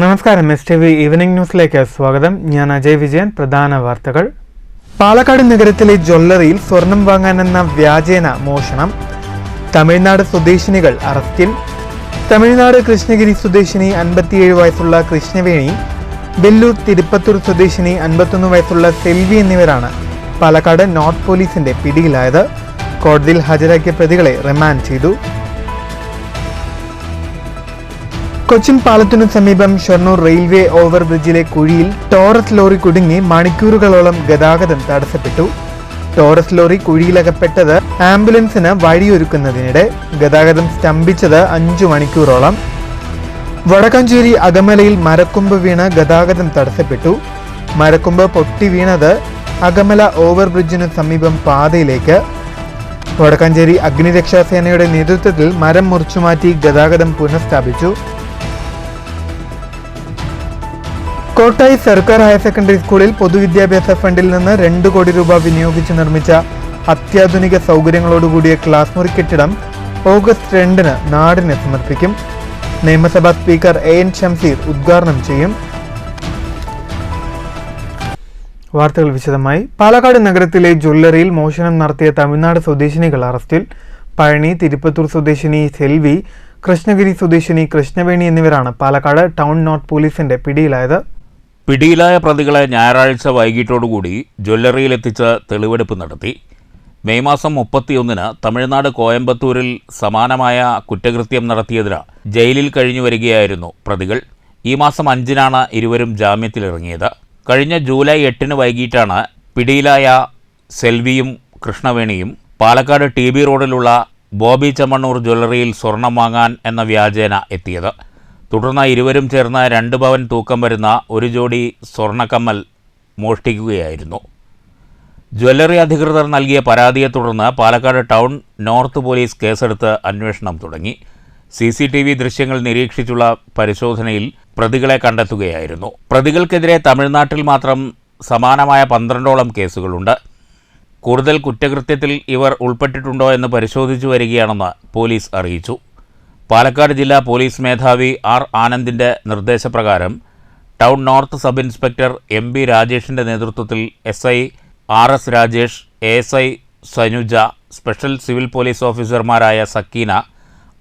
നമസ്കാരം. STV evening ന്യൂസിലേക്ക് സ്വാഗതം. ഞാൻ അജയ് വിജയൻ. പ്രധാന വാർത്തകൾ. പാലക്കാട് നഗരത്തിലെ ജ്വല്ലറിയിൽ സ്വർണം വാങ്ങാനെന്ന വ്യാജേന മോഷണം. തമിഴ്നാട് സ്വദേശിനികൾ അറസ്റ്റിൽ. തമിഴ്നാട് കൃഷ്ണഗിരി സ്വദേശിനി 57 വയസ്സുള്ള കൃഷ്ണവേണി, വെല്ലൂർ തിരുപ്പത്തൂർ സ്വദേശിനി 51 വയസ്സുള്ള സെൽവി എന്നിവരാണ് പാലക്കാട് നോർത്ത് പോലീസിന്റെ പിടിയിലായത്. കോടതിയിൽ ഹാജരാക്കിയ പ്രതികളെ റിമാൻഡ് ചെയ്തു. കൊച്ചിൻ പാലത്തിനു സമീപം ഷൊർണൂർ റെയിൽവേ ഓവർ ബ്രിഡ്ജിലെ കുഴിയിൽ ടോറസ് ലോറി കുടുങ്ങി മണിക്കൂറുകളോളം ഗതാഗതം തടസ്സപ്പെട്ടു. ടോറസ് ലോറി കുഴിയിലകപ്പെട്ടത് ആംബുലൻസിന് വഴിയൊരുക്കുന്നതിനിടെ. ഗതാഗതം സ്തംഭിച്ചത് 5 മണിക്കൂറോളം. വടക്കാഞ്ചേരി അകമലയിൽ മരക്കൊമ്പ് വീണ് ഗതാഗതം തടസ്സപ്പെട്ടു. മരക്കൊമ്പ് പൊട്ടി വീണത് അകമല ഓവർ ബ്രിഡ്ജിനു സമീപം പാതയിലേക്ക്. വടക്കാഞ്ചേരി അഗ്നിരക്ഷാസേനയുടെ നേതൃത്വത്തിൽ മരം മുറിച്ചുമാറ്റി ഗതാഗതം പുനഃസ്ഥാപിച്ചു. കോട്ടായി സർക്കാർ ഹയർ സെക്കൻഡറി സ്കൂളിൽ പൊതുവിദ്യാഭ്യാസ ഫണ്ടിൽ നിന്ന് 2 കോടി രൂപ വിനിയോഗിച്ച് നിർമ്മിച്ച അത്യാധുനിക സൗകര്യങ്ങളോടുകൂടിയ ക്ലാസ് മുറി കെട്ടിടം ഓഗസ്റ്റ് 2-ന് നാടിന് സമർപ്പിക്കും. നിയമസഭാ സ്പീക്കർ AN ഷംസീർ ഉദ്ഘാടനം ചെയ്യും. വാർത്തകൾ വിശദമായി. പാലക്കാട് നഗരത്തിലെ ജ്വല്ലറിയിൽ മോഷണം നടത്തിയ തമിഴ്നാട് സ്വദേശിനികൾ അറസ്റ്റിൽ. പഴനി, തിരുപ്പത്തൂർ സ്വദേശിനി സെൽവി, കൃഷ്ണഗിരി സ്വദേശിനി കൃഷ്ണവേണി എന്നിവരാണ് പാലക്കാട് ടൗൺ നോർത്ത് പോലീസിന്റെ പിടിയിലായത്. പിടിയിലായ പ്രതികളെ ഞായറാഴ്ച വൈകിട്ടോടുകൂടി ജ്വല്ലറിയിലെത്തിച്ച് തെളിവെടുപ്പ് നടത്തി. മെയ് മാസം 31-ന് തമിഴ്നാട് കോയമ്പത്തൂരിൽ സമാനമായ കുറ്റകൃത്യം നടത്തിയതിന് ജയിലിൽ കഴിഞ്ഞു വരികയായിരുന്നു പ്രതികൾ. ഈ മാസം 5-നാണ് ഇരുവരും ജാമ്യത്തിലിറങ്ങിയത്. കഴിഞ്ഞ ജൂലൈ 8-ന് വൈകിട്ടാണ് പിടിയിലായ സെൽവിയും കൃഷ്ണവേണിയും പാലക്കാട് TB റോഡിലുള്ള ബോബി ചെമ്മണ്ണൂർ ജ്വല്ലറിയിൽ സ്വർണം വാങ്ങാൻ എന്ന വ്യാജേന എത്തിയത്. തുടർന്ന് ഇരുവരും ചേർന്ന് 2 പവൻ തൂക്കം വരുന്ന ഒരു ജോഡി സ്വർണ്ണക്കമ്മൽ മോഷ്ടിക്കുകയായിരുന്നു. ജ്വല്ലറി അധികൃതർ നൽകിയ പരാതിയെ തുടർന്ന് പാലക്കാട് ടൗൺ നോർത്ത് പോലീസ് കേസെടുത്ത് അന്വേഷണം തുടങ്ങി. CCTV ദൃശ്യങ്ങൾ നിരീക്ഷിച്ചുള്ള പരിശോധനയിൽ പ്രതികളെ കണ്ടെത്തുകയായിരുന്നു. പ്രതികൾക്കെതിരെ തമിഴ്നാട്ടിൽ മാത്രം സമാനമായ 12ഓളം കേസുകളുണ്ട്. കൂടുതൽ കുറ്റകൃത്യത്തിൽ ഇവർ ഉൾപ്പെട്ടിട്ടുണ്ടോ എന്ന് പരിശോധിച്ചു വരികയാണെന്ന് പോലീസ് അറിയിച്ചു. പാലക്കാട് ജില്ലാ പോലീസ് മേധാവി R. ആനന്ദിൻ്റെ നിർദ്ദേശപ്രകാരം town north sub inspector MB രാജേഷിൻ്റെ നേതൃത്വത്തിൽ SI RS Rajesh, ASI Sanuja, special civil police ഓഫീസർമാരായ Sakeena,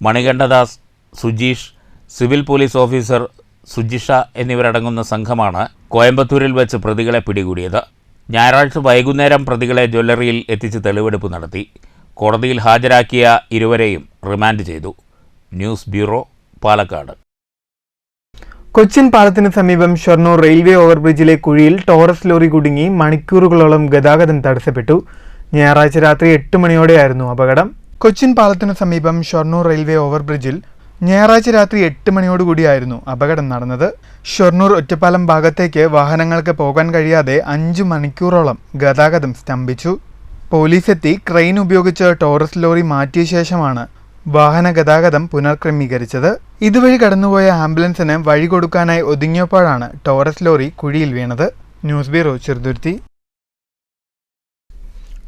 Manikandadas, Sujeesh, civil police officer Sujisha എന്നിവരടങ്ങുന്ന സംഘമാണ് കോയമ്പത്തൂരിൽ വെച്ച് പ്രതികളെ പിടികൂടിയത്. ഞായറാഴ്ച വൈകുന്നേരം പ്രതികളെ ജ്വല്ലറിയിൽ എത്തിച്ച് തെളിവെടുപ്പ് നടത്തി. കോടതിയിൽ ഹാജരാക്കിയ ഇരുവരെയും റിമാൻഡ് ചെയ്തു. News bureau, Palakkad. കൊച്ചിൻ പാലത്തിന് സമീപം ഷൊർണൂർ റെയിൽവേ ഓവർബ്രിഡ്ജിലെ കുഴിയിൽ ടോറസ് ലോറി കുടുങ്ങി മണിക്കൂറുകളോളം ഗതാഗതം തടസ്സപ്പെട്ടു. ഞായറാഴ്ച രാത്രി 8 മണിയോടെയായിരുന്നു അപകടം. കൊച്ചിൻ പാലത്തിനു സമീപം ഷൊർണൂർ റെയിൽവേ ഓവർബ്രിഡ്ജിൽ ഞായറാഴ്ച രാത്രി 8 മണിയോടുകൂടിയായിരുന്നു അപകടം നടന്നത്. ഷൊർണൂർ ഒറ്റപ്പാലം ഭാഗത്തേക്ക് വാഹനങ്ങൾക്ക് പോകാൻ കഴിയാതെ 5 മണിക്കൂറോളം ഗതാഗതം സ്തംഭിച്ചു. പോലീസ് എത്തി ക്രെയിൻ ഉപയോഗിച്ച് ടോറസ് ലോറി മാറ്റിയ ശേഷമാണ് വാഹന ഗതാഗതം പുനർക്രമീകരിച്ചത്. ഇതുവഴി കടന്നുപോയ ആംബുലൻസിന് വഴി കൊടുക്കാനായി ഒതുങ്ങിയപ്പോഴാണ് ടോറസ് ലോറി കുഴിയിൽ വീണത്. News bureau, Cheruthuruthy.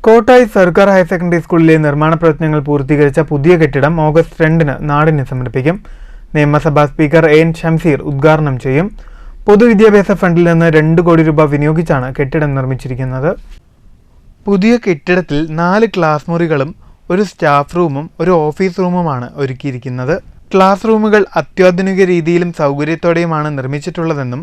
കോട്ടായി സർക്കാർ ഹയർ സെക്കൻഡറി സ്കൂളിലെ നിർമ്മാണ പ്രവർത്തനങ്ങൾ പൂർത്തീകരിച്ച പുതിയ കെട്ടിടം ഓഗസ്റ്റ് 2-ന് നാടിന് സമർപ്പിക്കും. നിയമസഭാ സ്പീക്കർ AN ഷംസീർ ഉദ്ഘാടനം ചെയ്യും. പൊതുവിദ്യാഭ്യാസ ഫണ്ടിൽ നിന്ന് 2 കോടി രൂപ വിനിയോഗിച്ചാണ് കെട്ടിടം നിർമ്മിച്ചിരിക്കുന്നത്. പുതിയ കെട്ടിടത്തിൽ 4 ക്ലാസ് മുറികളും ഒരു സ്റ്റാഫ് റൂമും ഒരു ഓഫീസ് റൂമുമാണ് ഒരുക്കിയിരിക്കുന്നത്. ക്ലാസ് റൂമുകൾ അത്യാധുനിക രീതിയിലും സൗകര്യത്തോടെയുമാണ് നിർമ്മിച്ചിട്ടുള്ളതെന്നും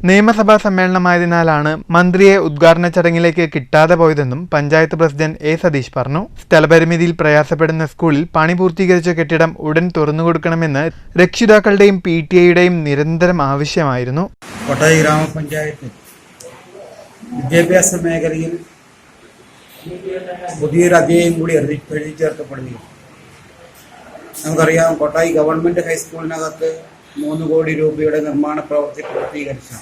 നിയമസഭാ സമ്മേളനമായതിനാലാണ് മന്ത്രിയെ ഉദ്ഘാടന ചടങ്ങിലേക്ക് കിട്ടാതെ പോയതെന്നും പഞ്ചായത്ത് പ്രസിഡന്റ് A. സതീഷ് പറഞ്ഞു. സ്ഥലപരിമിതിയിൽ പ്രയാസപ്പെടുന്ന സ്കൂളിൽ പണി പൂർത്തീകരിച്ച കെട്ടിടം ഉടൻ തുറന്നുകൊടുക്കണമെന്ന് രക്ഷിതാക്കളുടെയും PTA-യുടെയും നിരന്തരം ആവശ്യമായിരുന്നു. കോട്ടായി ഗ്രാമപഞ്ചായത്ത് വിദ്യാഭ്യാസ മേഖലയിൽ പുതിയൊരു അധ്യായം കൂടി എഴുതി ചേർക്കപ്പെടുകയും, നമുക്കറിയാം കോട്ടായി ഗവൺമെന്റ് ഹൈസ്കൂളിനകത്ത് 3 കോടി രൂപയുടെ നിർമ്മാണ പ്രവൃത്തി പൂർത്തീകരിച്ച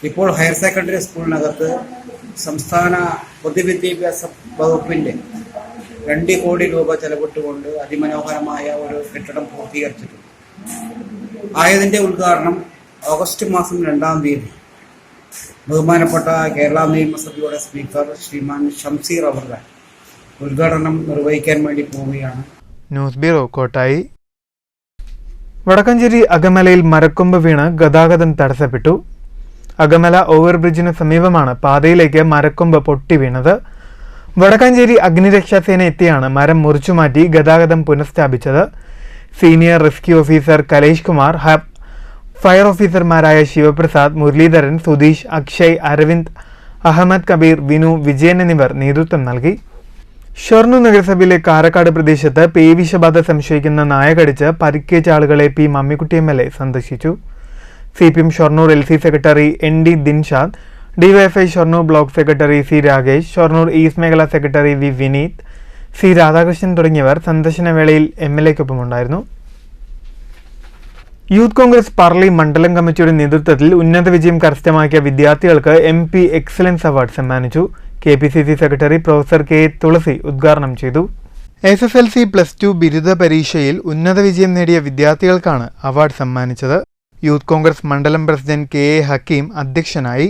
ഇപ്പോൾ ഹയർ സെക്കൻഡറി സ്കൂളിനകത്ത് സംസ്ഥാന പൊതുവിദ്യാഭ്യാസ വകുപ്പിന്റെ 2 കോടി രൂപ ചെലവിട്ടുകൊണ്ട് അതിമനോഹരമായ ഒരു കെട്ടിടം പൂർത്തീകരിച്ചിട്ടുണ്ട്. ആയതിന്റെ ഉദ്ഘാടനം ഓഗസ്റ്റ് മാസം 2-ാം തീയതി ബഹുമാനപ്പെട്ട കേരള നിയമസഭയുടെ സ്പീക്കർ ശ്രീമാൻ ഷംസീർ അവർ ഉദ്ഘാടനം നിർവഹിക്കാൻ വേണ്ടി പോവുകയാണ്. News bureau, Kottayi. വടക്കഞ്ചേരി അകമലയിൽ മരക്കൊമ്പ് വീണ് ഗതാഗതം തടസ്സപ്പെട്ടു. അകമല ഓവർബ്രിഡ്ജിന് സമീപമാണ് പാതയിലേക്ക് മരക്കൊമ്പ് പൊട്ടി വീണത്. വടക്കഞ്ചേരി അഗ്നിരക്ഷാസേന എത്തിയാണ് മരം മുറിച്ചുമാറ്റി ഗതാഗതം പുനഃസ്ഥാപിച്ചത്. Senior rescue officer Kalesh Kumar, fire ഓഫീസർമാരായ ശിവപ്രസാദ്, മുരളീധരൻ, സുധീഷ്, അക്ഷയ്, അരവിന്ദ്, അഹമ്മദ് കബീർ, വിനു, വിജയൻ എന്നിവർ നേതൃത്വം നൽകി. ഷൊർണൂർ നഗരസഭയിലെ കാരക്കാട് പ്രദേശത്ത് പേവിഷബാധ സംശയിക്കുന്ന നായ കടിച്ച് പരിക്കേറ്റ ആളുകളെ പി മമ്മിക്കുട്ടി MLA സന്ദർശിച്ചു. CPM Shoranur LC secretary ND Dinshad, DYFI Shoranur block secretary C Rakesh, Shoranur east മേഖലാ secretary V Vineeth, C Radhakrishnan തുടങ്ങിയവർ സന്ദർശന വേളയിൽ MLAക്കൊപ്പമുണ്ടായിരുന്നു. യൂത്ത് കോൺഗ്രസ് പറളി മണ്ഡലം കമ്മിറ്റിയുടെ നേതൃത്വത്തിൽ ഉന്നത വിജയം കരസ്ഥമാക്കിയ വിദ്യാർത്ഥികൾക്ക് MP എക്സലൻസ് അവാർഡ് സമ്മാനിച്ചു. KPCC secretary professor K Thulasi ഉദ്ഘാടനം ചെയ്തു. SSLC +2 ബിരുദ പരീക്ഷയിൽ ഉന്നത വിജയം നേടിയ വിദ്യാർത്ഥികൾക്കാണ് അവാർഡ് സമ്മാനിച്ചത്. യൂത്ത് കോൺഗ്രസ് മണ്ഡലം പ്രസിഡന്റ് KA ഹക്കീം അധ്യക്ഷനായി.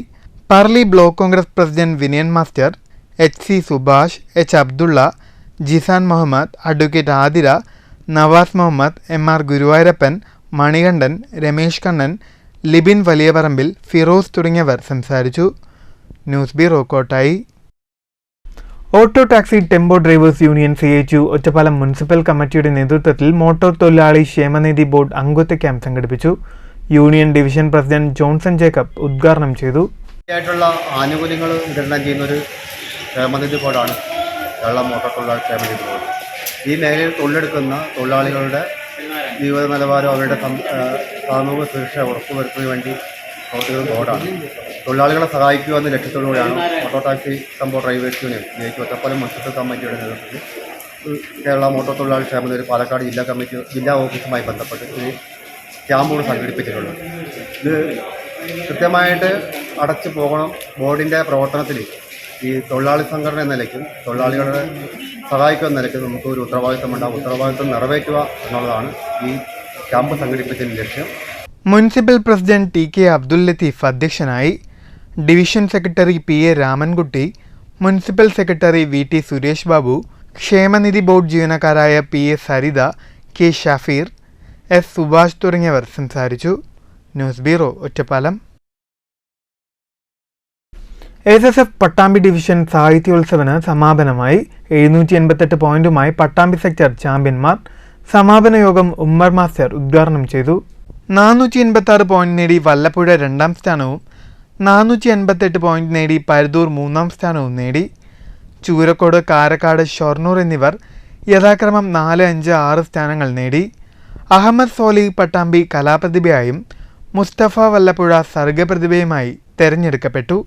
Parali block Congress president Vinayan master, HC Subhash, H Abdulla, Jisan Muhammad, advocate Athira, Navas Muhammad, MR Guruvayurappan, Manikandan, Ramesh Kannan, Libin Valiyaparambil, Firoz തുടങ്ങിയവർ സംസാരിച്ചു. News bureau Kottayi. Auto taxi tempo drivers union CHU Ottapalam municipal കമ്മിറ്റിയുടെ നേതൃത്വത്തിൽ മോട്ടോർ തൊഴിലാളി ക്ഷേമനിധി ബോർഡ് അംഗത്വ ക്യാമ്പ് സംഘടിപ്പിച്ചു. Union division president Johnson Jacob ഉദ്ഘാടനം ചെയ്തു. ആനുകൂല്യങ്ങൾ വിതരണം ചെയ്യുന്ന ഒരു ക്ഷേമനിധി ബോർഡാണ് കേരള മോട്ടോർ തൊഴിലാളി ക്ഷേമനിധി ബോർഡ്. ഈ മേഖലയിൽ തൊഴിലെടുക്കുന്ന തൊഴിലാളികളുടെ ജീവിത നിലവാരം, അവരുടെ സാമൂഹിക സുരക്ഷ ഉറപ്പുവരുത്തുന്നതിന് വേണ്ടി പ്രവർത്തിക്കുന്ന ബോർഡാണ്. തൊഴിലാളികളെ സഹായിക്കുക എന്ന ലക്ഷ്യത്തോടുകൂടിയാണ് motor taxi tempo drivers union Ottapalam municipal കമ്മിറ്റിയുടെ നേതൃത്വത്തിൽ കേരള മോട്ടോർ തൊഴിലാളി ക്ഷേമനിധി പാലക്കാട് ജില്ലാ ഓഫീസുമായി ബന്ധപ്പെട്ട് ഒരു ക്യാമ്പുകൾ സംഘടിപ്പിച്ചിട്ടുണ്ട്. ഇത് കൃത്യമായിട്ട് അടച്ചു പോകണം. ബോർഡിൻ്റെ പ്രവർത്തനത്തിൽ ഈ തൊഴിലാളി സംഘടന എന്ന നിലയ്ക്കും തൊഴിലാളികളെ സഹായിക്കുക എന്ന നിലയ്ക്കും നമുക്ക് ഒരു ഉത്തരവാദിത്തമുണ്ടാകും. ഉത്തരവാദിത്തം നിറവേറ്റുക എന്നുള്ളതാണ് ഈ ക്യാമ്പ് സംഘടിപ്പിച്ചതിന് ലക്ഷ്യം. Municipal president TK Abdul Latheef അധ്യക്ഷനായി. Division secretary PA Ramankutty, municipal secretary VT Suresh Babu, ക്ഷേമനിധി ബോർഡ് ജീവനക്കാരായ PA Saritha, K Shafeer, S Subhash തുടങ്ങിയവർ സംസാരിച്ചു. News bureau Ottapalam. SSF Pattambi division സാഹിത്യോത്സവന് സമാപനമായി. 788 പോയിന്റുമായി പട്ടാമ്പി സെക്ടർ ചാമ്പ്യന്മാർ. സമാപന യോഗം ഉമ്മർ മാസ്റ്റർ ഉദ്ഘാടനം ചെയ്തു. 486 പോയിന്റ് നേടി വല്ലപ്പുഴ 2ാം സ്ഥാനവും 488 പോയിന്റ് നേടി പരുതൂർ 3ാം സ്ഥാനവും നേടി. ചൂരക്കോട്, കാരക്കാട്, ഷൊർണൂർ എന്നിവർ യഥാക്രമം 4, 5, 6 സ്ഥാനങ്ങൾ നേടി. അഹമ്മദ് സോലി പട്ടാമ്പി കലാപ്രതിഭയായും മുസ്തഫ വല്ലപ്പുഴ സർഗപ്രതിഭയുമായി തെരഞ്ഞെടുക്കപ്പെട്ടു.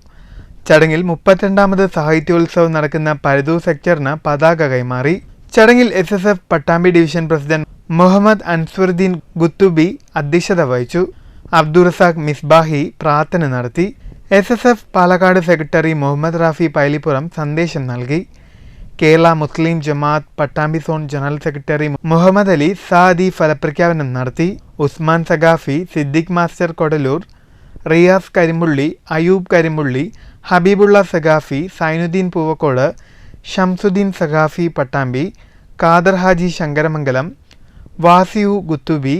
ചടങ്ങിൽ 32ാമത് സാഹിത്യോത്സവം നടക്കുന്ന പരുതൂർ സെക്ടറിന് പതാക കൈമാറി. ചടങ്ങിൽ SSF Pattambi division president Muhammad Answaruddeen Guthubi അധ്യക്ഷത വഹിച്ചു. അബ്ദുറസാഖ് മിസ്ബാഹി പ്രാർത്ഥന നടത്തി. SSF പാലക്കാട് സെക്രട്ടറി മുഹമ്മദ് റാഫി പൈലിപ്പുറം സന്ദേശം നൽകി. Kerala Muslim Jamaath Pattambi zone general secretary Muhammad Ali Saadi ഫലപ്രഖ്യാപനം നടത്തി. ഉസ്മാൻ സഖാഫി, സിദ്ദിഖ് മാസ്റ്റർ കൊടലൂർ, റിയാസ് കരിമ്പുള്ളി, അയൂബ് കരിമ്പുള്ളി, ഹബീബുള്ള സഖാഫി, സൈനുദ്ദീൻ പൂവക്കോട്, ഷംസുദ്ദീൻ സഖാഫി പട്ടാമ്പി, ഖാദർ ഹാജി ശങ്കരമംഗലം, വാസിയു ഗുത്തുബി,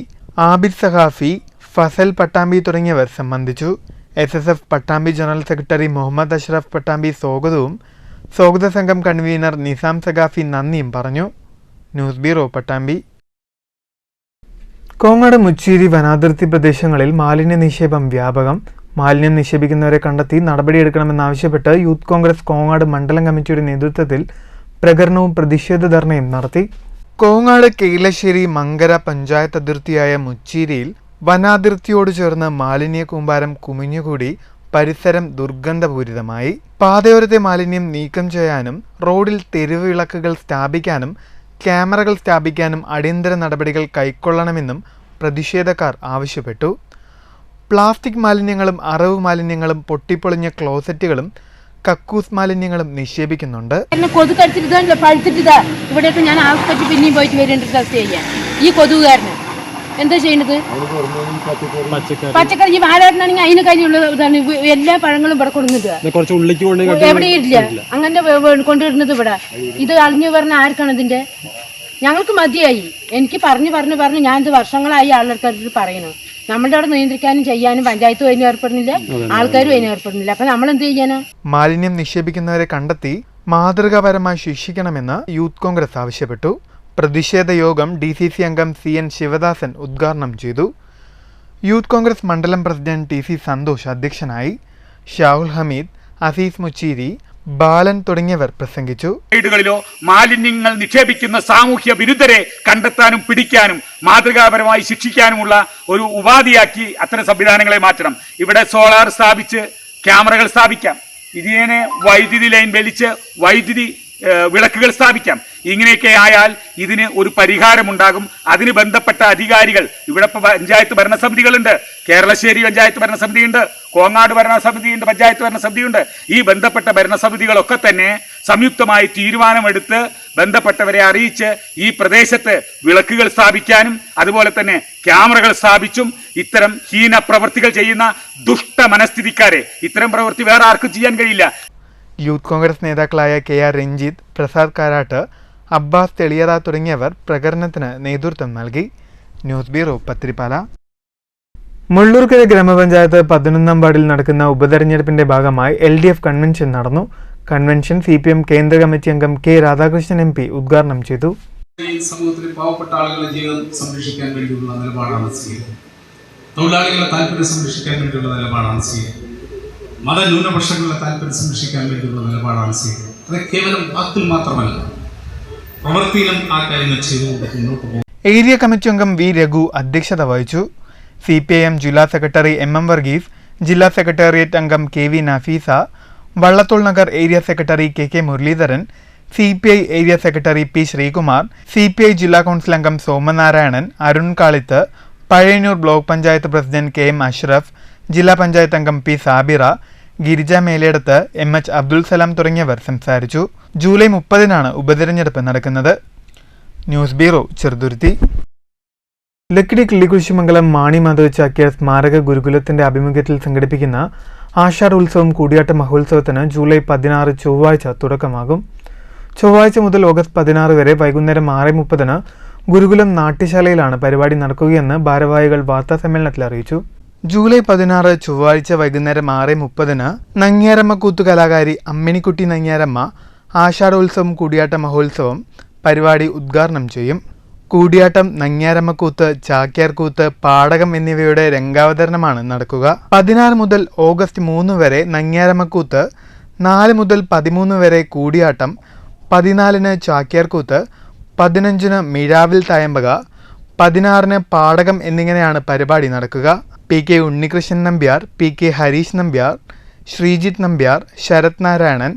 ആബിദ് സഖാഫി, ഫസൽ പട്ടാമ്പി തുടങ്ങിയവർ സംബന്ധിച്ചു. SSF Pattambi general secretary Muhammad Ashraf Pattambi സ്വാഗതവും സ്വാഗത സംഘം കൺവീനർ നിസാം സഖാഫി നന്ദിയും പറഞ്ഞു. News bureau Pattambi. കോങ്ങാട് മുച്ചേരി വനാതിർത്തി പ്രദേശങ്ങളിൽ മാലിന്യ നിക്ഷേപം വ്യാപകം. മാലിന്യം നിക്ഷേപിക്കുന്നവരെ കണ്ടെത്തി നടപടിയെടുക്കണമെന്നാവശ്യപ്പെട്ട് യൂത്ത് കോൺഗ്രസ് കോങ്ങാട് മണ്ഡലം കമ്മിറ്റിയുടെ നേതൃത്വത്തിൽ പ്രകടനവും പ്രതിഷേധ ധർണയും നടത്തി. കോങ്ങാട് കേലശ്ശേരി മങ്കര പഞ്ചായത്ത് അതിർത്തിയായ മുച്ചേരിയിൽ വനാതിർത്തിയോട് ചേർന്ന് മാലിന്യ കൂമ്പാരം കുമിഞ്ഞുകൂടി പരിസരം ദുർഗന്ധപൂരിതമായി. പാതയോരത്തെ മാലിന്യം നീക്കം ചെയ്യാനും റോഡിൽ തെരുവ് വിളക്കുകൾ സ്ഥാപിക്കാനും ക്യാമറകൾ സ്ഥാപിക്കാനും അടിയന്തര നടപടികൾ കൈക്കൊള്ളണമെന്നും പ്രതിഷേധക്കാർ ആവശ്യപ്പെട്ടു. പ്ലാസ്റ്റിക് മാലിന്യങ്ങളും അറവ് മാലിന്യങ്ങളും പൊട്ടിപ്പൊളിഞ്ഞ ക്ലോസറ്റുകളും കക്കൂസ് മാലിന്യങ്ങളും നിക്ഷേപിക്കുന്നുണ്ട്. ഇവിടെയൊക്കെ ഞാൻ ആസ്പത്രി പിന്നെയും പോയിട്ട് വരേണ്ട ടെസ്റ്റ് ചെയ്യാൻ ഈ കൊതുകുകാരന് എന്താ ചെയ്യുന്നത്? പച്ചക്കറി വാഴാട്ടിനാണെങ്കിൽ അതിന് കഴിഞ്ഞുള്ള ഇതാണ്. എല്ലാ പഴങ്ങളും ഇവിടെ കൊടുക്കുന്നത് എവിടെയില്ല. അങ്ങനെ കൊണ്ടുവരുന്നത് ഇവിടെ. ഇത് അളിഞ്ഞു പറഞ്ഞ ആർക്കാണ് ഇതിന്റെ? ഞങ്ങൾക്ക് മതിയായി. എനിക്ക് പറഞ്ഞ് ഞാൻ ഇത് വർഷങ്ങളായി ആളുകൾക്ക് പറയുന്നു. നമ്മളുടെ അവിടെ നിയന്ത്രിക്കാനും ചെയ്യാനും പഞ്ചായത്തും അതിന് ഏർപ്പെടുന്നില്ല, ആൾക്കാരും അതിന് ഏർപ്പെടുന്നില്ല. അപ്പൊ നമ്മൾ എന്ത് ചെയ്യാനാ? മാലിന്യം നിക്ഷേപിക്കുന്നവരെ കണ്ടെത്തി മാതൃകാപരമായി ശിക്ഷിക്കണമെന്ന് യൂത്ത് കോൺഗ്രസ് ആവശ്യപ്പെട്ടു. പ്രതിഷേധ യോഗം DCC അംഗം CN ശിവദാസൻ ഉദ്ഘാടനം ചെയ്തു. യൂത്ത് കോൺഗ്രസ് മണ്ഡലം പ്രസിഡന്റ് TC സന്തോഷ് അധ്യക്ഷനായി. ഷാഹുൽ ഹമീദ്, അസീസ് മുച്ചീരി, ബാലൻ തുടങ്ങിയവർ പ്രസംഗിച്ചു. ിലോ മാലിന്യങ്ങൾ നിക്ഷേപിക്കുന്ന സാമൂഹ്യ വിരുദ്ധരെ കണ്ടെത്താനും പിടിക്കാനും മാതൃകാപരമായി ശിക്ഷിക്കാനുമുള്ള ഒരു ഉപാധിയാക്കി അത്തരം സംവിധാനങ്ങളെ മാറ്റണം. ഇവിടെ സോളാർ സ്ഥാപിച്ച് ക്യാമറകൾ സ്ഥാപിക്കാം, ഇതിനെ വൈദ്യുതി ലൈൻ വലിച്ച് വൈദ്യുതി വിളക്കുകൾ സ്ഥാപിക്കാം. ഇങ്ങനെയൊക്കെ ആയാൽ ഇതിന് ഒരു പരിഹാരമുണ്ടാകും. അതിന് ബന്ധപ്പെട്ട അധികാരികൾ, ഇവിടെ ഇപ്പോൾ പഞ്ചായത്ത് ഭരണസമിതികളുണ്ട്, കേരളശ്ശേരി പഞ്ചായത്ത് ഭരണസമിതിയുണ്ട്, കോങ്ങാട് ഭരണസമിതിയുണ്ട്, പഞ്ചായത്ത് ഭരണസമിതിയുണ്ട്. ഈ ബന്ധപ്പെട്ട ഭരണസമിതികളൊക്കെ തന്നെ സംയുക്തമായി തീരുമാനമെടുത്ത് ബന്ധപ്പെട്ടവരെ അറിയിച്ച് ഈ പ്രദേശത്ത് വിളക്കുകൾ സ്ഥാപിക്കാനും അതുപോലെ തന്നെ ക്യാമറകൾ സ്ഥാപിച്ചും ഇത്തരം ഹീന പ്രവൃത്തികൾ ചെയ്യുന്ന ദുഷ്ട മനസ്ഥിതിക്കാരെ, ഇത്തരം പ്രവൃത്തി വേറെ ആർക്കും ചെയ്യാൻ കഴിയില്ല. യൂത്ത് കോൺഗ്രസ് നേതാക്കളായ KR രഞ്ജിത്ത്, പ്രസാദ് കാരാട്ട്, അബ്ബാസ് തെളിയറ തുടങ്ങിയവർ പ്രകടനത്തിന് നേതൃത്വം നൽകി. News bureau, Pathiripala. മുള്ളൂർക്കര ഗ്രാമപഞ്ചായത്ത് 11-ാം വാർഡിൽ നടക്കുന്ന ഉപതെരഞ്ഞെടുപ്പിന്റെ ഭാഗമായി LDF കൺവെൻഷൻ നടന്നു. കൺവെൻഷൻ CPM കേന്ദ്ര കമ്മിറ്റി അംഗം K രാധാകൃഷ്ണൻ MP ഉദ്ഘാടനം ചെയ്തു. സമൂഹത്തിലെ പാവപ്പെട്ട ആളുകളുടെ ജീവിതം സംരക്ഷിക്കാൻ വേണ്ടിയുള്ള നിലപാടാണ് സ്വീകരിക്കുന്നത്. തൊഴിലാളികളുടെ താല്പര്യം സംരക്ഷിക്കാൻ വേണ്ടിയുള്ള നിലപാടാണ് സ്വീകരിക്കുന്നത്. മതന്യൂനപക്ഷങ്ങളുടെ താല്പര്യം സംരക്ഷിക്കാൻ വേണ്ടിയുള്ള നിലപാടാണ് സ്വീകരിക്കുന്നത്. അത് കേവലം വാക്കിൽ മാത്രമല്ല, പ്രവൃത്തിയിലും ആ കാര്യങ്ങൾ ചെയ്തുകൊണ്ട് മുന്നോട്ട് പോകും. ഏരിയ കമ്മിറ്റി അംഗം V രഘു അധ്യക്ഷത വഹിച്ചു. CPIM ജില്ലാ സെക്രട്ടറി MM വർഗീസ്, ജില്ലാ സെക്രട്ടേറിയറ്റ് അംഗം KV Nafeesa, Vallathol Nagar area secretary KK Muraleedharan, CPI area secretary P Sreekumar, CPI ജില്ലാ കൗൺസിൽ അംഗം Somanarayanan, Arun Kalith, Pazhayannur block panchayat president KM Ashraf, ജില്ലാ പഞ്ചായത്ത് അംഗം P സാബിറ, ഗിരിജ മേലേടത്ത്, MH അബ്ദുൽ സലാം തുടങ്ങിയവർ സംസാരിച്ചു. ജൂലൈ 30-നാണ് ഉപതെരഞ്ഞെടുപ്പ് നടക്കുന്നത്. News bureau, Cheruthuruthy. ലക്കിടി കിള്ളിക്കുരിശുമംഗലം മാണി മാധവ ചാക്യാർ സ്മാരക ഗുരുകുലത്തിന്റെ ആഭിമുഖ്യത്തിൽ സംഘടിപ്പിക്കുന്ന ആഷാഢ ഉത്സവം കൂടിയാട്ട മഹോത്സവത്തിന് ജൂലൈ 16 ചൊവ്വാഴ്ച തുടക്കമാകും. ചൊവ്വാഴ്ച മുതൽ ഓഗസ്റ്റ് 16 വരെ വൈകുന്നേരം 6:30-ന് ഗുരുകുലം നാട്യശാലയിലാണ് പരിപാടി നടക്കുകയെന്ന് ഭാരവാഹികൾ വാർത്താസമ്മേളനത്തിൽ അറിയിച്ചു. ജൂലൈ 16 ചൊവ്വാഴ്ച വൈകുന്നേരം 6:30-ന് നങ്ങ്യാരമ്മ കൂത്തു കലാകാരി അമ്മിണിക്കുട്ടി നങ്ങ്യാരമ്മ ആഷാഢോത്സവം കൂടിയാട്ട മഹോത്സവം പരിപാടി ഉദ്ഘാടനം ചെയ്യും. കൂടിയാട്ടം, നങ്ങ്യാരമ്മക്കൂത്ത്, ചാക്യാർകൂത്ത്, പാടകം എന്നിവയുടെ രംഗാവതരണമാണ് നടക്കുക. 16 മുതൽ ഓഗസ്റ്റ് 3 വരെ നങ്ങ്യാരമ്മക്കൂത്ത്, 4 മുതൽ 13 വരെ കൂടിയാട്ടം, 14-ന് ചാക്യാർകൂത്ത്, 15-ന് മിഴാവിൽ തായമ്പക, 16-ന് പാടകം എന്നിങ്ങനെയാണ് പരിപാടി നടക്കുക. PK ഉണ്ണികൃഷ്ണൻ നമ്പ്യാർ, PK ഹരീഷ് നമ്പ്യാർ, ശ്രീജിത്ത് നമ്പ്യാർ, ശരത് നാരായണൻ,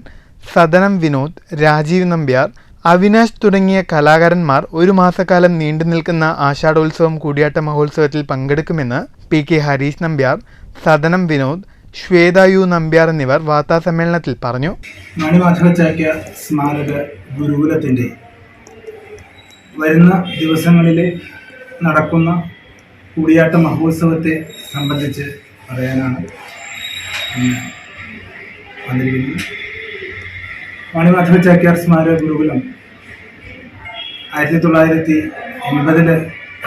സദനം വിനോദ്, രാജീവ് നമ്പ്യാർ, അവിനാശ് തുടങ്ങിയ കലാകാരന്മാർ ഒരു മാസക്കാലം നീണ്ടു നിൽക്കുന്ന ആഷാഢോത്സവം കൂടിയാട്ട മഹോത്സവത്തിൽ പങ്കെടുക്കുമെന്ന് PK ഹരീഷ് നമ്പ്യാർ, സദനം വിനോദ്, ശ്വേതായു നമ്പ്യാർ എന്നിവർ വാർത്താസമ്മേളനത്തിൽ പറഞ്ഞു. മാണിമാധവ ചാക്യാർ സ്മാരക ഗുരുകുലത്തിൻ്റെ വരുന്ന ദിവസങ്ങളിൽ നടക്കുന്ന കൂടിയാട്ട മഹോത്സവത്തെ സംബന്ധിച്ച് പറയാനാണ് വന്നിരിക്കുന്നത്. മാണിമാധവ ചാക്യാർ സ്മാരക ഗുരുകുലം 1980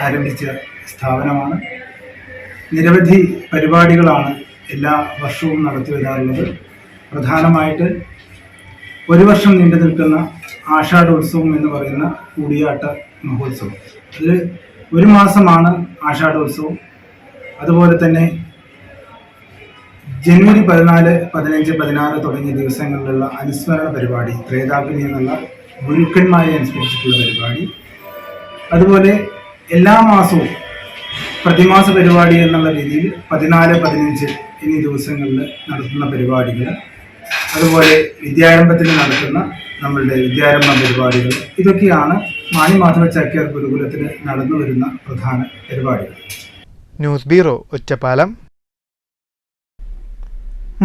ആരംഭിച്ച സ്ഥാപനമാണ്. നിരവധി പരിപാടികളാണ് എല്ലാ വർഷവും നടത്തി വരാറുള്ളത്. പ്രധാനമായിട്ട് ഒരു വർഷം നീണ്ടു നിൽക്കുന്ന ആഷാഢോത്സവം എന്ന് പറയുന്ന കൂടിയാട്ട മഹോത്സവം, അത് ഒരു മാസമാണ് ആഷാഢോത്സവം. അതുപോലെ തന്നെ ജനുവരി 14, 15, 16 തുടങ്ങിയ ദിവസങ്ങളിലുള്ള അനുസ്മരണ പരിപാടി, ത്രേതാഗ്നി എന്നുള്ള ഗുരുക്കന്മാരെ അനുസ്മരിച്ചിട്ടുള്ള പരിപാടി. അതുപോലെ എല്ലാ മാസവും പ്രതിമാസ പരിപാടി എന്നുള്ള രീതിയിൽ 14, 15 എന്നീ ദിവസങ്ങളിൽ നടത്തുന്ന പരിപാടികൾ, അതുപോലെ വിദ്യാരംഭത്തിൽ നടത്തുന്ന നമ്മളുടെ വിദ്യാരംഭ പരിപാടികൾ, ഇതൊക്കെയാണ് മാണിമാധവ ചാക്യാർ ഗുരുകുലത്തിന് നടന്നു വരുന്ന പ്രധാന പരിപാടികൾ. News bureau, Ottapalam.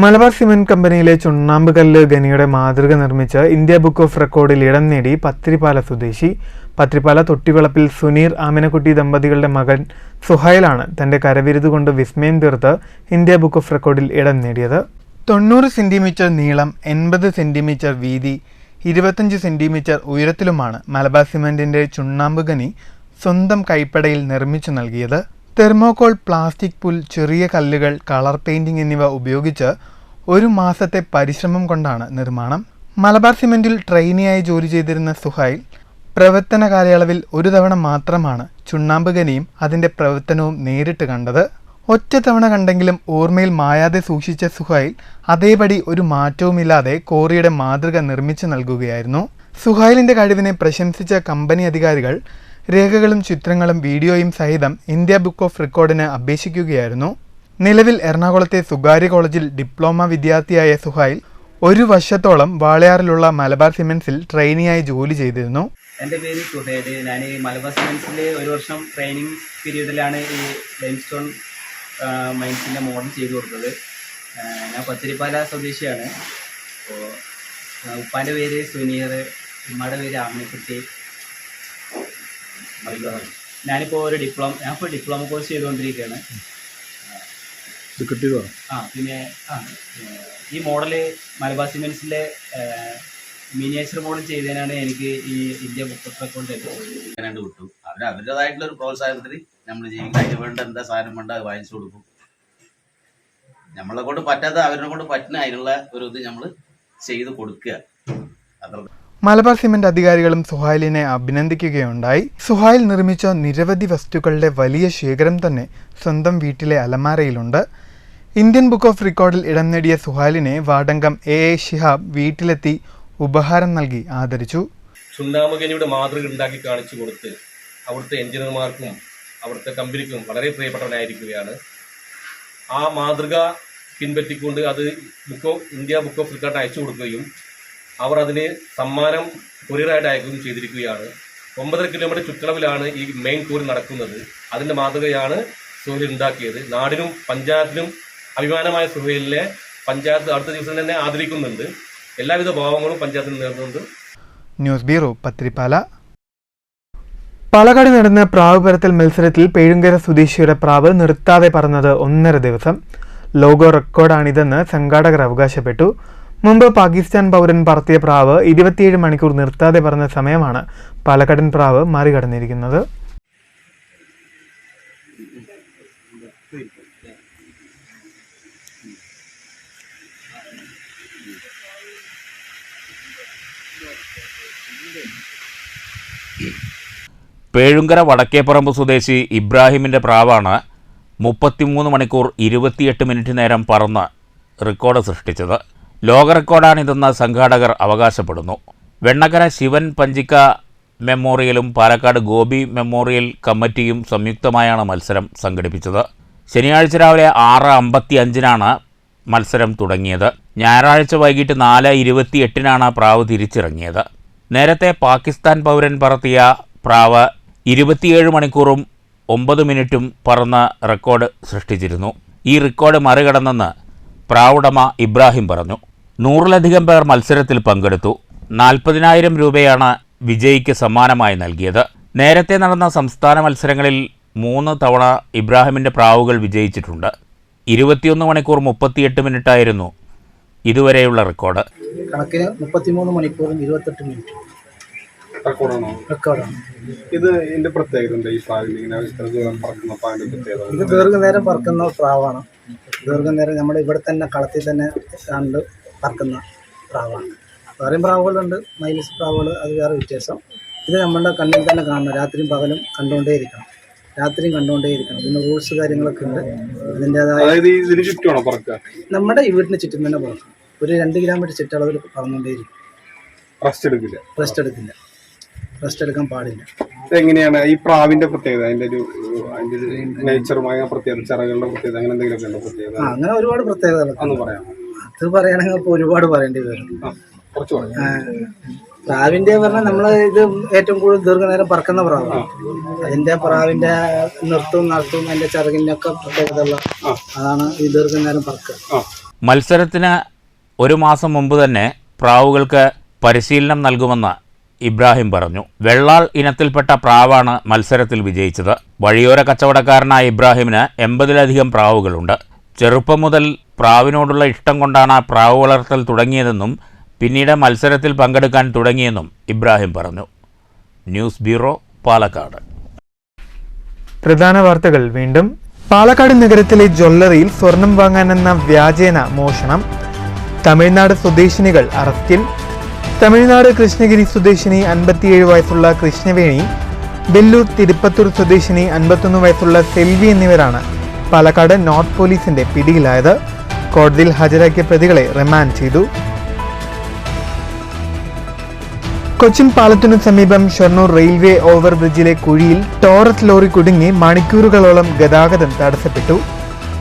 Malabar cement കമ്പനിയിലെ ചുണ്ണാമ്പുകല്ല് ഖനിയുടെ മാതൃക നിർമ്മിച്ച് ഇന്ത്യ ബുക്ക് ഓഫ് റെക്കോർഡിൽ ഇടം നേടി പത്തിരിപ്പാല സ്വദേശി. പത്തിരിപ്പാല തൊട്ടിവളപ്പിൽ സുനീർ ആമിനക്കുട്ടി ദമ്പതികളുടെ മകൻ സുഹൈലാണ് തന്റെ കരവിരുത് കൊണ്ട് വിസ്മയം തീർത്ത് ഇന്ത്യ ബുക്ക് ഓഫ് റെക്കോർഡിൽ ഇടം നേടിയത്. 90 സെന്റിമീറ്റർ നീളം, 80 സെന്റിമീറ്റർ വീതി, 25 സെന്റിമീറ്റർ ഉയരത്തിലുമാണ് മലബാർ സിമന്റിന്റെ ചുണ്ണാമ്പുകനി സ്വന്തം കൈപ്പടയിൽ നിർമ്മിച്ചു നൽകിയത്. തെർമോകോൾ, പ്ലാസ്റ്റിക് പുൽ, ചെറിയ കല്ലുകൾ, കളർ പെയിന്റിംഗ് എന്നിവ ഉപയോഗിച്ച് 1 മാസത്തെ പരിശ്രമം കൊണ്ടാണ് നിർമ്മാണം. മലബാർ സിമന്റിൽ ട്രെയിനിയായി ജോലി ചെയ്തിരുന്ന സുഹൈൽ പ്രവർത്തന കാലയളവിൽ 1 തവണ മാത്രമാണ് ചുണ്ണാമ്പുകനിയും അതിന്റെ പ്രവർത്തനവും നേരിട്ട് കണ്ടത്. ഒറ്റ തവണ കണ്ടെങ്കിലും ഓർമ്മയിൽ മായാതെ സൂക്ഷിച്ച സുഹൈൽ അതേപടി ഒരു മാറ്റവുമില്ലാതെ കോറിയുടെ മാതൃക നിർമ്മിച്ചു നൽകുകയായിരുന്നു. സുഹൈലിന്റെ കഴിവിനെ പ്രശംസിച്ച കമ്പനി അധികാരികൾ രേഖകളും ചിത്രങ്ങളും വീഡിയോയും സഹിതം ഇന്ത്യ ബുക്ക് ഓഫ് റെക്കോർഡിന് അപേക്ഷിക്കുകയായിരുന്നു. നിലവിൽ എറണാകുളത്തെ സ്വകാര്യ കോളേജിൽ ഡിപ്ലോമ വിദ്യാർത്ഥിയായ സുഹൈൽ 1 വർഷത്തോളം വാളയാറിലുള്ള മലബാർ സിമന്റ്സിൽ ട്രെയിനിയായി ജോലി ചെയ്തിരുന്നു. എൻ്റെ പേര് സുഹൈദ്. ഞാൻ ഈ മലബാർ സിമന്റ്സിൽ 1 വർഷം ട്രെയിനിങ് പീരീഡിലാണ് ഈ ലൈംസ്റ്റോൺ മൈൻസിൻ്റെ മോഡൽ ചെയ്തു കൊടുത്തത്. ഞാൻ പത്തിരിപ്പാല സ്വദേശിയാണ്. അപ്പോൾ ഉപ്പാൻ്റെ പേര് സുനീർ, ഉമ്മയുടെ പേര് ആമിനക്കുട്ടി. ഞാനിപ്പോൾ ഡിപ്ലോമ കോഴ്സ് ചെയ്തുകൊണ്ടിരിക്കുകയാണ്. പിന്നെ ഈ മോഡല് മലബാർ സിമന്റ്സിലെ മിനിയേച്ചർ മോഡൽ ചെയ്തതിനാണ് എനിക്ക് ഈ ഇന്ത്യ ബുക്ക് ഓഫ് റെക്കോർഡ് വിട്ടു. അവരുടേതായിട്ടുള്ള ഒരു പ്രോത്സാഹനത്തിന് നമ്മൾ ജീവിക്കാൻ അതിന് വേണ്ട എന്താ സാധനം വേണ്ട അത് വാങ്ങിച്ചു കൊടുക്കും. നമ്മളെ കൊണ്ട് പറ്റാത്ത അവരെ കൊണ്ട് പറ്റുന്ന അതിനുള്ള ഒരു ഇത് നമ്മൾ ചെയ്ത് കൊടുക്കുക. മലബാർ സിമന്റ് അധികാരികളും സുഹൈലിനെ അഭിനന്ദിക്കുകയുണ്ടായി. സുഹൈൽ നിർമ്മിച്ച നിരവധി വസ്തുക്കളുടെ വലിയ ശേഖരം തന്നെ സ്വന്തം വീട്ടിലെ അലമാരയിലുണ്ട്. ഇന്ത്യൻ ബുക്ക് ഓഫ് റെക്കോർഡിൽ ഇടം നേടിയ സുഹൈലിനെ വാർഡംഗം എ ഷിഹാബ് വീട്ടിലെത്തി ഉപഹാരം നൽകി ആദരിച്ചു. ചുണ്ണാമ്പുകനിയുടെ മാതൃക ഉണ്ടാക്കി കാണിച്ചു കൊടുത്ത് അവിടുത്തെ എഞ്ചിനീയർമാർക്കും അവിടുത്തെ കമ്പനിക്കും വളരെ പ്രിയപ്പെട്ടവനായിരിക്കുകയാണ്. ആ മാതൃക പിൻപറ്റിക്കൊണ്ട് അത് ഇന്ത്യ ബുക്ക് ഓഫ് റെക്കോർഡ് അയച്ചു കൊടുക്കുകയും അവർ അതിന് സമ്മാനം കൊറിയറായിട്ട് അയക്കുകയും ചെയ്തിരിക്കുകയാണ്. 9 കിലോമീറ്റർ ചുറ്റളവിലാണ് ഈ മെയിൻ കോറി നടക്കുന്നത്. അതിൻ്റെ മാതൃകയാണ് സുഹൈൽ ഉണ്ടാക്കിയത്. നാടിനും പഞ്ചായത്തിനും അഭിമാനമായ സുഹൈലിനെ പഞ്ചായത്ത് അടുത്ത ദിവസം തന്നെ ആദരിക്കുന്നുണ്ട്. എല്ലാവിധ ഭാവങ്ങളും പഞ്ചായത്തിന് നേർന്നുണ്ട്. News bureau, Pathirippala. പാലക്കാട് നടന്ന പ്രാവ് പറത്തൽ മത്സരത്തിൽ പേഴുങ്കര സ്വദേശിയുടെ പ്രാവ് നിർത്താതെ പറന്നത് 1.5 ദിവസം. ലോക റെക്കോർഡാണിതെന്ന് സംഘാടകർ അവകാശപ്പെട്ടു. മുമ്പ് പാകിസ്ഥാൻ പൗരൻ പറത്തിയ പ്രാവ് 27 മണിക്കൂർ നിർത്താതെ പറന്ന സമയമാണ് പാലക്കാടൻ പ്രാവ് മറികടന്നിരിക്കുന്നത്. പേഴുങ്കര വടക്കേപ്പറമ്പ് സ്വദേശി ഇബ്രാഹിമിൻ്റെ പ്രാവാണ് 33 മണിക്കൂർ 28 മിനിറ്റ് നേരം പറന്ന് റെക്കോർഡ് സൃഷ്ടിച്ചത്. ലോക റെക്കോർഡാണിതെന്ന് സംഘാടകർ അവകാശപ്പെടുന്നു. വെണ്ണക്കര ശിവൻ പഞ്ചിക്ക മെമ്മോറിയലും പാലക്കാട് ഗോപി മെമ്മോറിയൽ കമ്മിറ്റിയും സംയുക്തമായാണ് മത്സരം സംഘടിപ്പിച്ചത്. ശനിയാഴ്ച രാവിലെ 6:55-നാണ് മത്സരം തുടങ്ങിയത്. ഞായറാഴ്ച വൈകിട്ട് 4:28-നാണ് പ്രാവ് തിരിച്ചിറങ്ങിയത്. നേരത്തെ പാകിസ്ഥാൻ പൗരൻ പറത്തിയ പ്രാവ് 27 മണിക്കൂറും 9 മിനിറ്റും പറന്ന് റെക്കോർഡ് സൃഷ്ടിച്ചിരുന്നു. ഈ റെക്കോർഡ് മറികടന്നെന്ന് പ്രാവുടമ ഇബ്രാഹിം പറഞ്ഞു. 100-ലധികം പേർ മത്സരത്തിൽ പങ്കെടുത്തു. 40,000 രൂപയാണ് വിജയിക്ക് സമ്മാനമായി നൽകിയത്. നേരത്തെ നടന്ന സംസ്ഥാന മത്സരങ്ങളിൽ 3 തവണ ഇബ്രാഹിമിൻ്റെ പ്രാവുകൾ വിജയിച്ചിട്ടുണ്ട്. 21 മണിക്കൂർ 38 മിനിറ്റായിരുന്നു ഇതുവരെയുള്ള റെക്കോർഡ്. കണക്കിന് 33 മണിക്കൂറും 28 മിനിറ്റ് റെക്കോർഡാണ്. ഇത് ഇതിന്റെ പ്രത്യേകത ഈ പ്രാവിന് ഇങ്ങനെ ഇത്ര ദൂരം പറക്കുന്ന പ്രാവിന്റെ പ്രത്യേകത? ഇത് ദീർഘനേരം പറക്കുന്ന പ്രാവാണ്. ദീർഘനേരം നമ്മുടെ ഇവിടെ തന്നെ കളത്തിൽ തന്നെ കണ്ട് പറക്കുന്ന പ്രാവാണ്. വേറെയും പ്രാവുകളുണ്ട്, മൈലീസ് പ്രാവുകൾ, അത് വേറെ വ്യത്യാസം. ഇത് നമ്മളുടെ കണ്ണിൽ തന്നെ കാണണം. രാത്രിയും പകലും കണ്ടുകൊണ്ടേയിരിക്കണം. ഇതിന് റൂൾസ് കാര്യങ്ങളൊക്കെ ഉണ്ട്. അതിൻ്റെതായ നമ്മുടെ ഈ വീടിന് ചുറ്റും തന്നെ പറക്കും. ഒരു 2 കിലോമീറ്റർ ചുറ്റളവിൽ പറന്നുകൊണ്ടേയിരിക്കും. റെസ്റ്റ് എടുക്കാൻ പാടില്ല. എങ്ങനെയാണ് ഈ പ്രാവിന്റെ പ്രത്യേകത? അതിന്റെ ഒരു നേച്ചറുമായ പ്രത്യേകത, ചിറകുകളുടെ പ്രത്യേകത, അങ്ങനെ എന്തെങ്കിലും പ്രത്യേകത? അങ്ങനെ ഒരുപാട് പ്രത്യേകതകളൊക്കെ അത് പറയുകയാണെങ്കിൽ ഇപ്പോൾ ഒരുപാട് പറയേണ്ടി വരും. പ്രാവിന്റെ പറഞ്ഞാൽ നമ്മൾ ഇത് ഏറ്റവും കൂടുതൽ ദീർഘനേരം പറക്കുന്ന പ്രാവാണ്. അതിന്റെ പ്രാവിന്റെ നിർത്തവും നടത്തവും അതിന്റെ ചിറകിനൊക്കെ പ്രത്യേകതയുള്ള അതാണ് ഈ ദീർഘനേരം പറക്കുക. മത്സരത്തിന് 1 മാസം മുമ്പ് തന്നെ പ്രാവുകൾക്ക് പരിശീലനം നൽകുമെന്ന് ഇബ്രാഹിം പറഞ്ഞു. വെള്ളാൾ ഇനത്തിൽപ്പെട്ട പ്രാവാണ് മത്സരത്തിൽ വിജയിച്ചത്. വഴിയോര കച്ചവടക്കാരനായ ഇബ്രാഹിമിന് 80-ലധികം പ്രാവുകളുണ്ട്. ചെറുപ്പം മുതൽ പ്രാവിനോടുള്ള ഇഷ്ടം കൊണ്ടാണ് പ്രാവ് വളർത്തൽ തുടങ്ങിയതെന്നും പിന്നീട് മത്സരത്തിൽ പങ്കെടുക്കാൻ തുടങ്ങിയെന്നും ഇബ്രാഹിം പറഞ്ഞു. News bureau, Palakkad. പ്രധാന വാർത്തകൾ വീണ്ടും. പാലക്കാട് നഗരത്തിലെ ജ്വല്ലറിയിൽ സ്വർണം വാങ്ങാനെന്ന വ്യാജേന മോഷണം. തമിഴ്നാട് സ്വദേശിനികൾ അറസ്റ്റിൽ. തമിഴ്നാട് കൃഷ്ണഗിരി സ്വദേശിനി 57 വയസ്സുള്ള കൃഷ്ണവേണി, വെല്ലൂർ തിരുപ്പത്തൂർ സ്വദേശിനി 51 വയസ്സുള്ള സെൽവി എന്നിവരാണ് പാലക്കാട് നോർത്ത് പോലീസിന്റെ പിടിയിലായത്. കോടതിയിൽ ഹാജരാക്കിയ പ്രതികളെ റിമാൻഡ് ചെയ്തു. കൊച്ചിൻ പാലത്തിനു സമീപം ഷൊർണൂർ റെയിൽവേ ഓവർബ്രിഡ്ജിലെ കുഴിയിൽ ടോറസ് ലോറി കുടുങ്ങി മണിക്കൂറുകളോളം ഗതാഗതം തടസ്സപ്പെട്ടു.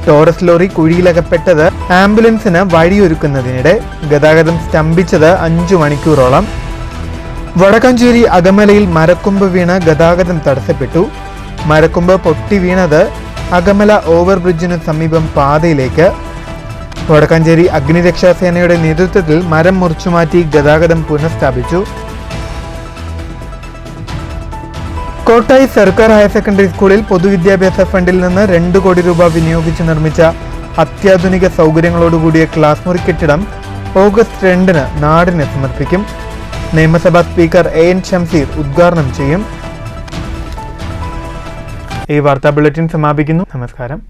ടോറസ് ലോറി കുഴിയിലകപ്പെട്ടത് ആംബുലൻസിന് വഴിയൊരുക്കുന്നതിനിടെ. ഗതാഗതം സ്തംഭിച്ചത് 5 മണിക്കൂറോളം. വടക്കാഞ്ചേരി അകമലയിൽ മരക്കൊമ്പ് വീണ് ഗതാഗതം തടസ്സപ്പെട്ടു. മരക്കൊമ്പ് പൊട്ടി വീണത് അകമല ഓവർബ്രിഡ്ജിനു സമീപം പാതയിലേക്ക്. വടക്കാഞ്ചേരി അഗ്നിരക്ഷാസേനയുടെ നേതൃത്വത്തിൽ മരം മുറിച്ചുമാറ്റി ഗതാഗതം പുനഃസ്ഥാപിച്ചു. കോട്ടായി സർക്കാർ ഹയർ സെക്കൻഡറി സ്കൂളിൽ പൊതുവിദ്യാഭ്യാസ ഫണ്ടിൽ നിന്ന് 2 കോടി രൂപ വിനിയോഗിച്ച് നിർമ്മിച്ച അത്യാധുനിക സൗകര്യങ്ങളോടുകൂടിയ ക്ലാസ് മുറി കെട്ടിടം ഓഗസ്റ്റ് 2 നാടിന് സമർപ്പിക്കും. നിയമസഭാ സ്പീക്കർ AN ഷംസീർ ഉദ്ഘാടനം ചെയ്യും. ഈ വാർത്താ ബുള്ളറ്റിൻ സമാപിക്കുന്നു. നമസ്കാരം.